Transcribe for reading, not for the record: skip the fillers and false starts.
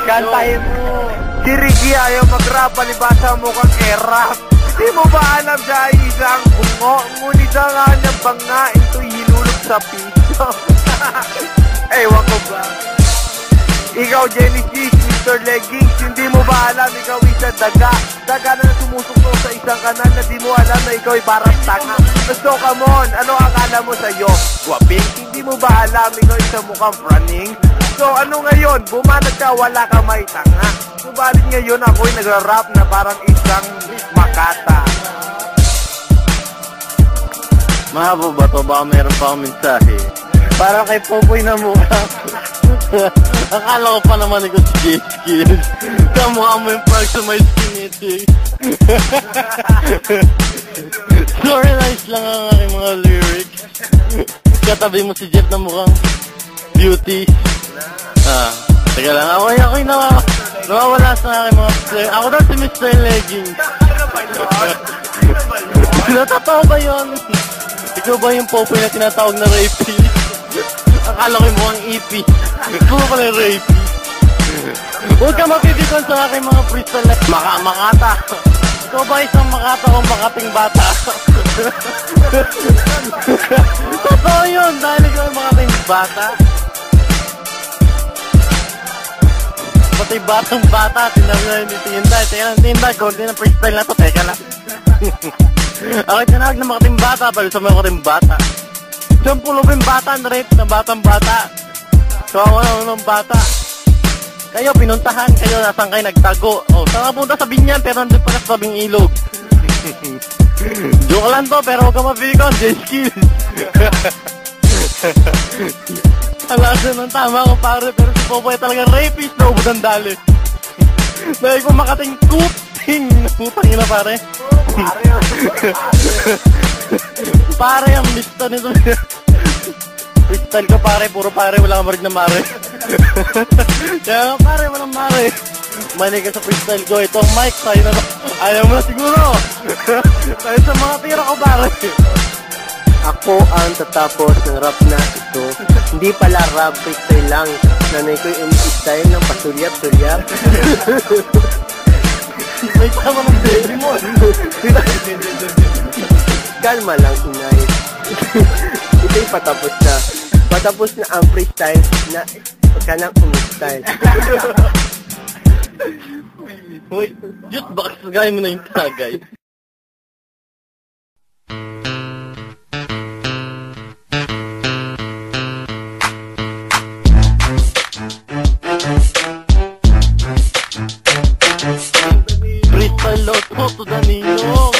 Kantahin mo. Si Ricky ayaw mag-rap, palibasa mo kang e-rap. Di mo ba alam siya ay isang bungo? Ngunit sa nga niyang banga, ito'y hinulog sa piso. Ewan ko ba? Ikaw, Genesis, Mr. Leggings, hindi mo ba alam ikaw isa daga? Daga na sumusukso sa isang kanal na di mo alam na ikaw ay parang tanga. So come on, ano akala mo sa'yo? Waping, hindi mo ba alam ikaw isa mukhang praning? So ano ngayon, bumanat ka, wala ka may tanga. Subalit ngayon ako'y nagra-rap na parang isang makata. Mahaba ba to? Baka meron pa akong mensahe. Parang kay Popoy na mukha. Akala ko pa naman ikaw si J-Skills. Kamukha mo yung park sa may skinny. Sorry, nice lang ang aking mga lyrics. Katabi mo si Jeff na mukhang beauty. Teka lang, ako'y nawawala sa aking mga player. Ako daw si Mr. Leggings. Natatawa ba yun? Ikaw ba yung Popoy na tinatawag na rapist? Akala ko yung mukhang EP. Ikaw pala yung rapist. Huwag ka mapipikon sa aking mga freestyle. Makata. Ikaw ba isang makata o makating bata? Totoo yun, dahil ikaw yung makating bata. Pati batang bata, tinabi na yung tinday. Teka lang, tinday, konti ng freestyle na to. Teka lang. Ako'y tinawag na makating bata, pero sa mga makating bata. Siyang pulubing bata, na-rape na batang bata. So ako na ng bata. Kayo, pinuntahan kayo, nasan kayo nagtago. Saan ka punta sa binyan, pero nandun pa sa tabing ilog. Joke lang to, pero huwag ka mapikon, J-Skills. Alasan ng tama ko pare, pero si Popoy talagang rapist na ubod ang dali. Dahil kung makating kuting, putang ina pare. Pare ang lista nito. Freestyle ka pare, puro pare, wala kang marig na mare. Kaya nga pare, walang mare. Manig ka sa freestyle ko, itong mic, tayo na to. Ayaw mo na siguro. Tayo sa mga tira ko pare. Ako ang tatapos ng rap na ito. Hindi pala rap, freestyle lang. Nanay ko yung style ng pasulyap-sulyap. May tama ng baby mo. Kalma lang, inay. Ito'y patapos na. Patapos na ang freestyle na huwag ka nang umistyle. Uy, Diyos, baka sagay mo na yung tagay. Freestyle out to Danilo.